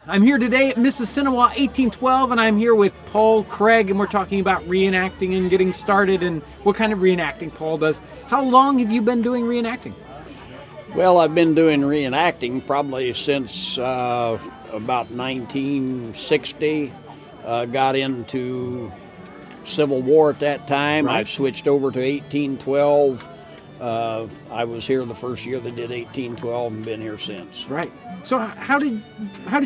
I'm here today at Mississinawa 1812, and I'm here with Paul Craig, and we're talking about reenacting and getting started and what kind of reenacting Paul does. How long have you been doing reenacting? Well, I've been doing reenacting probably since about 1960. Got into Civil War at that time. Right. I've switched over to 1812. I was here the first year they did 1812 and been here since. Right. So how did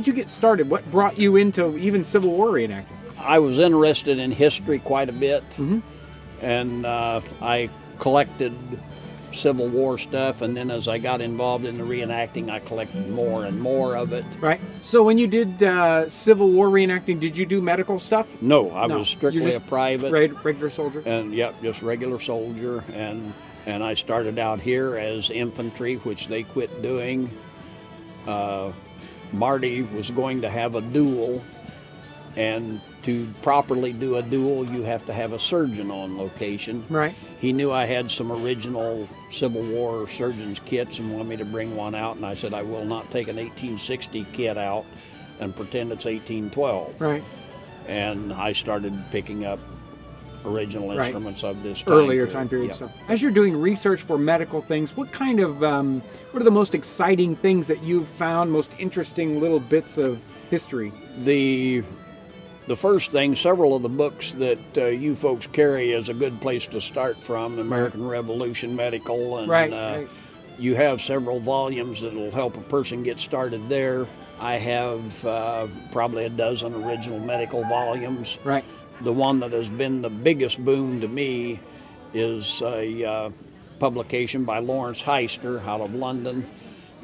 you get started? What brought you into even Civil War reenacting? I was interested in history quite a bit, Mm-hmm. and I collected Civil War stuff, and then as I got involved in the reenacting, I collected more and more of it. Right. So when you did Civil War reenacting, did you do medical stuff? No, I No, was strictly you're a just private. Regular soldier? And yep, just regular soldier, and I started out here as infantry, which they quit doing. Marty was going to have a duel, and to properly do a duel, you have to have a surgeon on location. Right. He knew I had some original Civil War surgeon's kits and wanted me to bring one out, and I said I will not take an 1860 kit out and pretend it's 1812. Right. And I started picking up original Right. instruments of this time Earlier period. time period Yeah. stuff. As you're doing research for medical things, what kind of what are the most exciting things that you've found, most interesting little bits of history? The first thing, several of the books that you folks carry is a good place to start from, the American Revolution Medical, and Right. you have several volumes that will help a person get started there. I have probably a dozen original medical volumes. Right. The one that has been the biggest boom to me is a publication by Lawrence Heister out of London.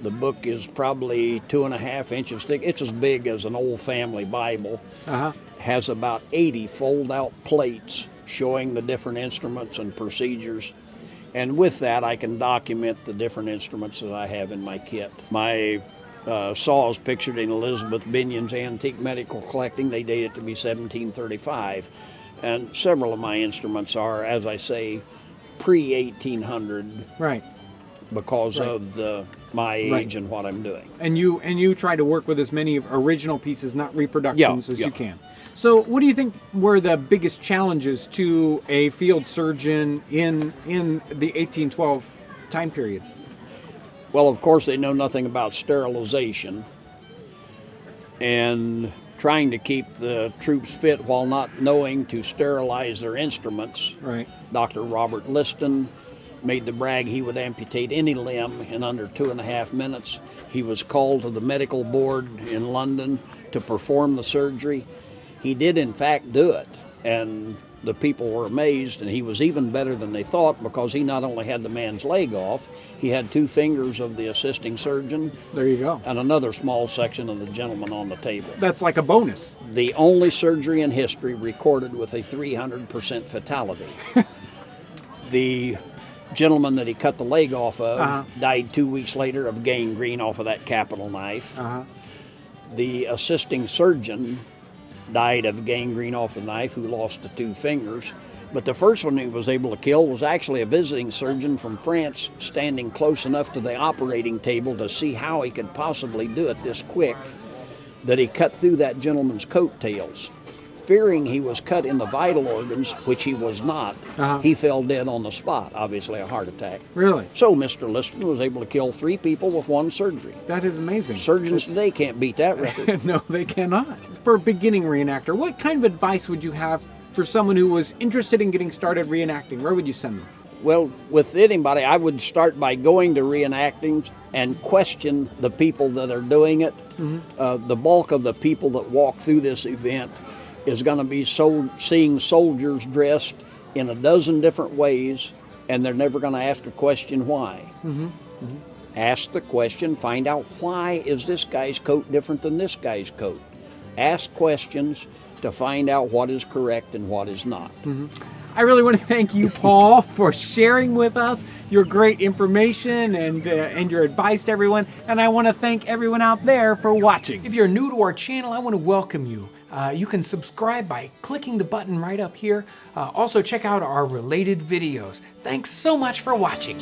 The book is probably 2.5 inches thick. It's as big as an old family Bible. Uh-huh. Has about 80 fold-out plates showing the different instruments and procedures. And with that, I can document the different instruments that I have in my kit. My saw is pictured in Elizabeth Binion's Antique Medical Collecting. They date it to be 1735. And several of my instruments are, as I say, pre-1800 Right. because Right. of my age Right. and what I'm doing. And you try to work with as many of original pieces, not reproductions, as Yeah. you can. So what do you think were the biggest challenges to a field surgeon in the 1812 time period? Well, of course, they know nothing about sterilization, and trying to keep the troops fit while not knowing to sterilize their instruments. Right. Dr. Robert Liston made the brag he would amputate any limb in under 2.5 minutes. He was called to the medical board in London to perform the surgery. He did, in fact, do it, and the people were amazed, and he was even better than they thought because he not only had the man's leg off, he had 2 fingers of the assisting surgeon There you go. and another small section of the gentleman on the table. That's like a bonus. The only surgery in history recorded with a 300% fatality. The gentleman that he cut the leg off of Uh-huh. died 2 weeks later of gangrene off of that capital knife. Uh-huh. The assisting surgeon died of gangrene off the knife, who lost the 2 fingers. But the first one he was able to kill was actually a visiting surgeon from France standing close enough to the operating table to see how he could possibly do it this quick, that he cut through that gentleman's coattails. Fearing he was cut in the vital organs, which he was not, Uh-huh. he fell dead on the spot, obviously a heart attack. Really? So Mr. Liston was able to kill 3 people with 1 surgery. That is amazing. Surgeons That's- today can't beat that record. No, they cannot. For a beginning reenactor, what kind of advice would you have for someone who was interested in getting started reenacting? Where would you send them? Well, with anybody, I would start by going to reenactings and question the people that are doing it. Mm-hmm. The bulk of the people that walk through this event is going to be seeing soldiers dressed in a dozen different ways, and they're never going to ask a question why. Mm-hmm. Mm-hmm. Ask the question, find out why is this guy's coat different than this guy's coat. Ask questions to find out what is correct and what is not. Mm-hmm. I really want to thank you, Paul, for sharing with us your great information and your advice to everyone. And I want to thank everyone out there for watching. If you're new to our channel, I want to welcome you. You can subscribe by clicking the button right up here. Also, check out our related videos. Thanks so much for watching.